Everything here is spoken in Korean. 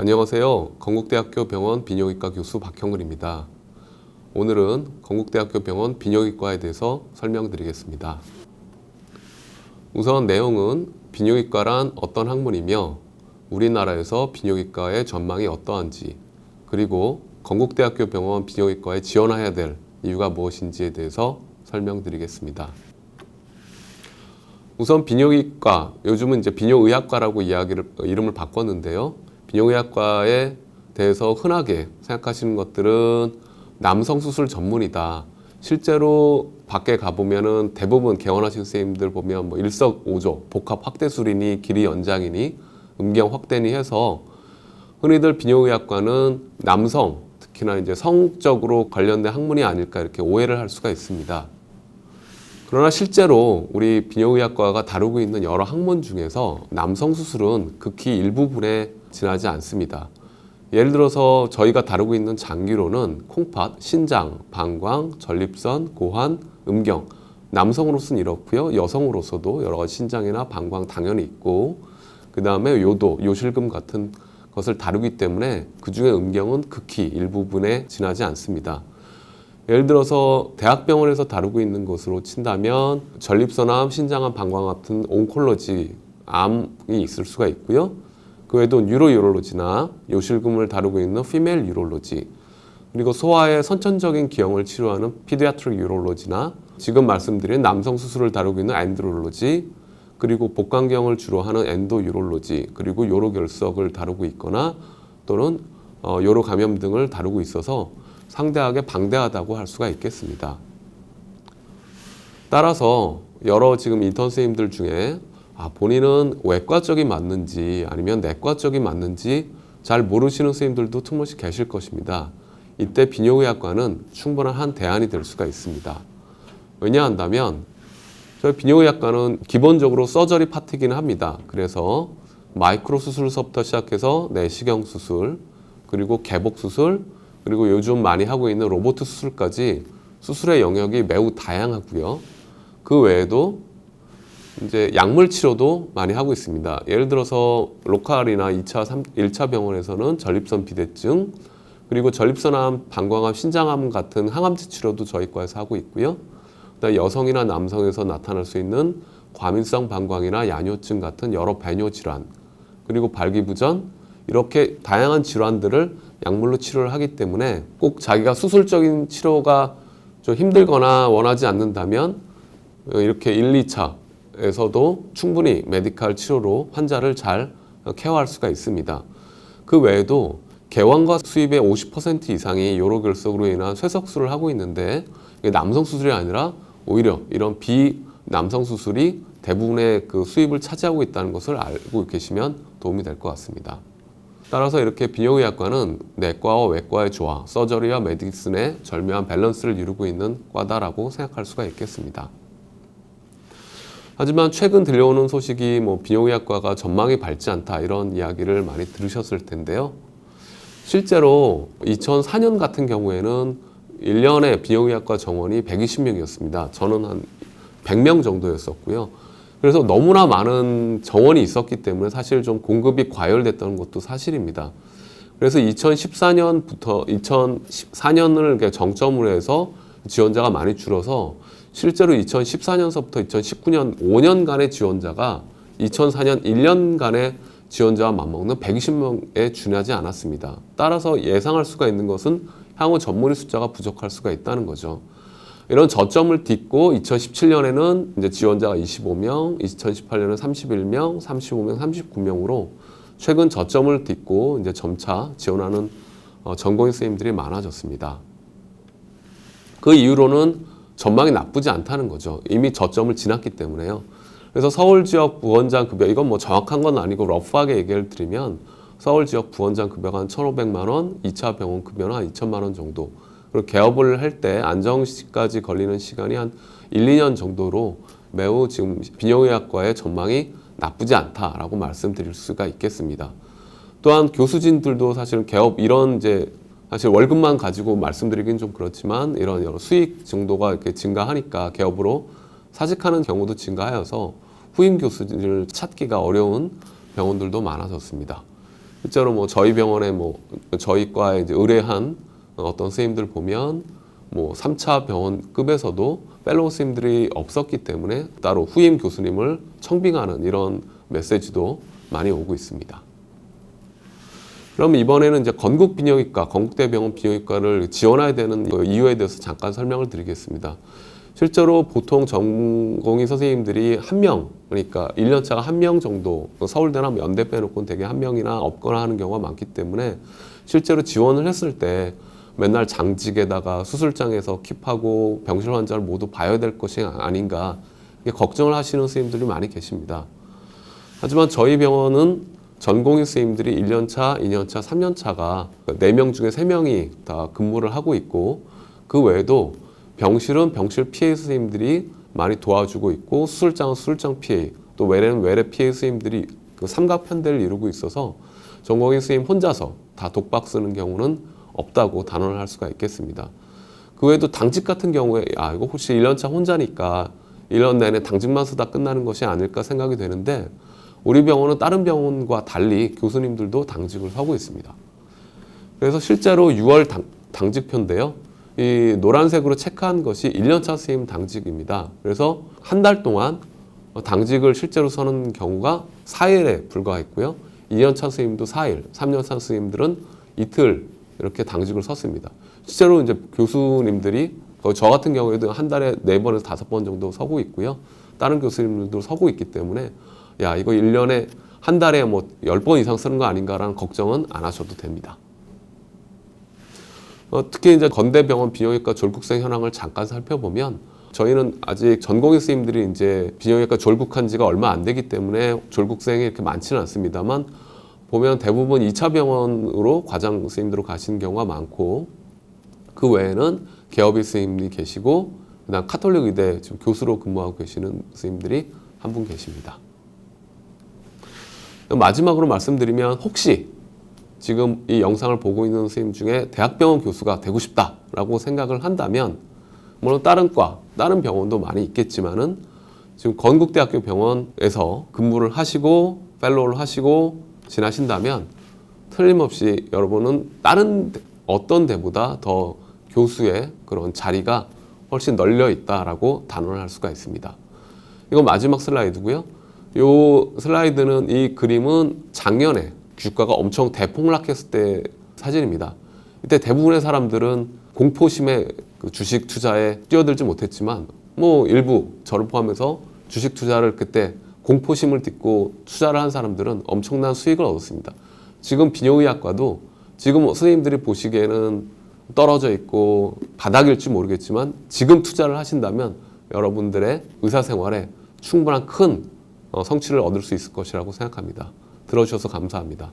안녕하세요. 건국대학교 병원 비뇨기과 교수 박형근입니다. 오늘은 건국대학교 병원 비뇨기과에 대해서 설명드리겠습니다. 우선 내용은 비뇨기과란 어떤 학문이며 우리나라에서 비뇨기과의 전망이 어떠한지, 그리고 건국대학교 병원 비뇨기과에 지원해야 될 이유가 무엇인지에 대해서 설명드리겠습니다. 우선 비뇨기과, 요즘은 이제 비뇨의학과라고 이름을 바꿨는데요. 비뇨의학과에 대해서 흔하게 생각하시는 것들은 남성 수술 전문이다. 실제로 밖에 가보면은 대부분 개원하신 선생님들 보면 뭐 일석오조, 복합 확대술이니 길이 연장이니 음경 확대니 해서 흔히들 비뇨의학과는 남성, 특히나 이제 성적으로 관련된 학문이 아닐까 이렇게 오해를 할 수가 있습니다. 그러나 실제로 우리 비뇨의학과가 다루고 있는 여러 학문 중에서 남성 수술은 극히 일부분에 지나지 않습니다. 예를 들어서 저희가 다루고 있는 장기로는 콩팥, 신장, 방광, 전립선, 고환, 음경, 남성으로서는 이렇고요. 여성으로서도 여러 가지 신장이나 방광 당연히 있고, 그 다음에 요도, 요실금 같은 것을 다루기 때문에 그 중에 음경은 극히 일부분에 지나지 않습니다. 예를 들어서 대학병원에서 다루고 있는 것으로 친다면 전립선암, 신장암, 방광 같은 온콜로지, 암이 있을 수가 있고요. 그 외에도 뉴로유롤로지나 요실금을 다루고 있는 피메일 유롤로지, 그리고 소아의 선천적인 기형을 치료하는 피디아트릭 유롤로지나 지금 말씀드린 남성 수술을 다루고 있는 엔드롤로지, 그리고 복강경을 주로 하는 엔도유롤로지, 그리고 요로결석을 다루고 있거나 또는 요로 감염 등을 다루고 있어서 상대하게 방대하다고 할 수가 있겠습니다. 따라서 여러 지금 인턴 선생님들 중에 본인은 외과 쪽이 맞는지 아니면 내과 쪽이 맞는지 잘 모르시는 선생님들도 틈없이 계실 것입니다. 이때 비뇨의학과는 충분한 한 대안이 될 수가 있습니다. 왜냐한다면 저희 비뇨의학과는 기본적으로 서저리 파트이긴 합니다. 그래서 마이크로 수술서부터 시작해서 내시경 수술, 그리고 개복 수술, 그리고 요즘 많이 하고 있는 로봇 수술까지 수술의 영역이 매우 다양하고요. 그 외에도 이제 약물 치료도 많이 하고 있습니다. 예를 들어서 로컬이나 1차 병원에서는 전립선 비대증, 그리고 전립선암, 방광암, 신장암 같은 항암제 치료도 저희 과에서 하고 있고요. 그다음에 여성이나 남성에서 나타날 수 있는 과민성 방광이나 야뇨증 같은 여러 배뇨 질환, 그리고 발기부전, 이렇게 다양한 질환들을 약물로 치료를 하기 때문에 꼭 자기가 수술적인 치료가 좀 힘들거나 원하지 않는다면 이렇게 1, 2차에서도 충분히 메디칼 치료로 환자를 잘 케어할 수가 있습니다. 그 외에도 개원과 수입의 50% 이상이 요로결석으로 인한 쇠석술을 하고 있는데 이게 남성 수술이 아니라 오히려 이런 비남성 수술이 대부분의 그 수입을 차지하고 있다는 것을 알고 계시면 도움이 될 것 같습니다. 따라서 이렇게 비뇨의학과는 내과와 외과의 조화, 서저리와 메디슨의 절묘한 밸런스를 이루고 있는 과다라고 생각할 수가 있겠습니다. 하지만 최근 들려오는 소식이 비뇨의학과가 전망이 밝지 않다 이런 이야기를 많이 들으셨을 텐데요. 실제로 2004년 같은 경우에는 1년에 비뇨의학과 정원이 120명이었습니다. 저는 한 100명 정도였었고요. 그래서 너무나 많은 정원이 있었기 때문에 사실 좀 공급이 과열됐던 것도 사실입니다. 그래서 2014년부터 2014년을 정점으로 해서 지원자가 많이 줄어서 실제로 2014년서부터 2019년 5년간의 지원자가 2004년 1년간의 지원자와 맞먹는 120명에 준하지 않았습니다. 따라서 예상할 수가 있는 것은 향후 전문의 숫자가 부족할 수가 있다는 거죠. 이런 저점을 딛고 2017년에는 이제 지원자가 25명, 2018년에는 31명, 35명, 39명으로 최근 저점을 딛고 이제 점차 지원하는 전공의 선생님들이 많아졌습니다. 그 이유로는 전망이 나쁘지 않다는 거죠. 이미 저점을 지났기 때문에요. 그래서 서울 지역 부원장 급여, 이건 정확한 건 아니고 러프하게 얘기를 드리면 서울 지역 부원장 급여가 한 1,500만 원, 2차 병원 급여는 한 2,000만 원 정도. 그리고 개업을 할 때 안정시까지 걸리는 시간이 한 1, 2년 정도로 매우 지금 비뇨의학과의 전망이 나쁘지 않다라고 말씀드릴 수가 있겠습니다. 또한 교수진들도 사실은 개업 이런 이제 사실 월급만 가지고 말씀드리긴 좀 그렇지만 이런 여러 수익 정도가 이렇게 증가하니까 개업으로 사직하는 경우도 증가하여서 후임 교수진을 찾기가 어려운 병원들도 많아졌습니다. 실제로 뭐 저희 병원에 뭐 저희 과에 이제 의뢰한 어떤 선생님들 보면 뭐 3차 병원급에서도 펠로우 선생님들이 없었기 때문에 따로 후임 교수님을 청빙하는 이런 메시지도 많이 오고 있습니다. 그럼 이번에는 이제 건국비뇨기과, 건국대병원 비뇨기과를 지원해야 되는 이유에 대해서 잠깐 설명을 드리겠습니다. 실제로 보통 전공의 선생님들이 한 명, 그러니까 1년차가 한 명 정도, 서울대나 연대 빼놓고는 되게 한 명이나 없거나 하는 경우가 많기 때문에 실제로 지원을 했을 때 맨날 장직에다가 수술장에서 킵하고 병실 환자를 모두 봐야 될 것이 아닌가 걱정을 하시는 선생님들이 많이 계십니다. 하지만 저희 병원은 전공의 선생님들이 1년차, 2년차, 3년차가 4명 중에 3명이 다 근무를 하고 있고 그 외에도 병실은 병실 PA 선생님들이 많이 도와주고 있고 수술장은 수술장 PA, 또 외래는 외래 PA 선생님들이 그 삼각편대를 이루고 있어서 전공의 선생님 혼자서 다 독박 쓰는 경우는 없다고 단언을 할 수가 있겠습니다. 그 외에도 당직 같은 경우에 이거 혹시 1년차 혼자니까 1년 내내 당직만 쓰다 끝나는 것이 아닐까 생각이 되는데 우리 병원은 다른 병원과 달리 교수님들도 당직을 서고 있습니다. 그래서 실제로 6월 당직표인데요. 이 노란색으로 체크한 것이 1년차 선생님 당직입니다. 그래서 한 달 동안 당직을 실제로 서는 경우가 4일에 불과했고요. 2년차 선생님도 4일, 3년차 선생님들은 이틀 이렇게 당직을 섰습니다. 실제로 이제 교수님들이 저 같은 경우에도 한 달에 4번에서 5번 정도 서고 있고요. 다른 교수님들도 서고 있기 때문에 이거 1년에 한 달에 뭐 10번 이상 쓰는 거 아닌가라는 걱정은 안 하셔도 됩니다. 특히 이제 건대병원 비뇨기과 졸국생 현황을 잠깐 살펴보면 저희는 아직 전공의 선생님들이 이제 비뇨기과 졸국한 지가 얼마 안 되기 때문에 졸국생이 이렇게 많지는 않습니다만 보면 대부분 2차 병원으로 과장 선생님들로 가시는 경우가 많고 그 외에는 개업의 선생님이 계시고 그다음 카톨릭 의대 지금 교수로 근무하고 계시는 선생님들이 한 분 계십니다. 마지막으로 말씀드리면 혹시 지금 이 영상을 보고 있는 선생님 중에 대학병원 교수가 되고 싶다라고 생각을 한다면 물론 다른 과, 다른 병원도 많이 있겠지만은 지금 건국대학교 병원에서 근무를 하시고 펠로우를 하시고 지나신다면 틀림없이 여러분은 다른 어떤 데보다 더 교수의 그런 자리가 훨씬 널려 있다라고 단언을 할 수가 있습니다. 이건 마지막 슬라이드고요. 이 슬라이드는 이 그림은 작년에 주가가 엄청 대폭락했을 때 사진입니다. 이때 대부분의 사람들은 공포심에 그 주식 투자에 뛰어들지 못했지만 뭐 일부 저를 포함해서 주식 투자를 그때 공포심을 딛고 투자를 한 사람들은 엄청난 수익을 얻었습니다. 지금 비뇨의학과도 지금 선생님들이 보시기에는 떨어져 있고 바닥일지 모르겠지만 지금 투자를 하신다면 여러분들의 의사생활에 충분한 큰 성취를 얻을 수 있을 것이라고 생각합니다. 들어주셔서 감사합니다.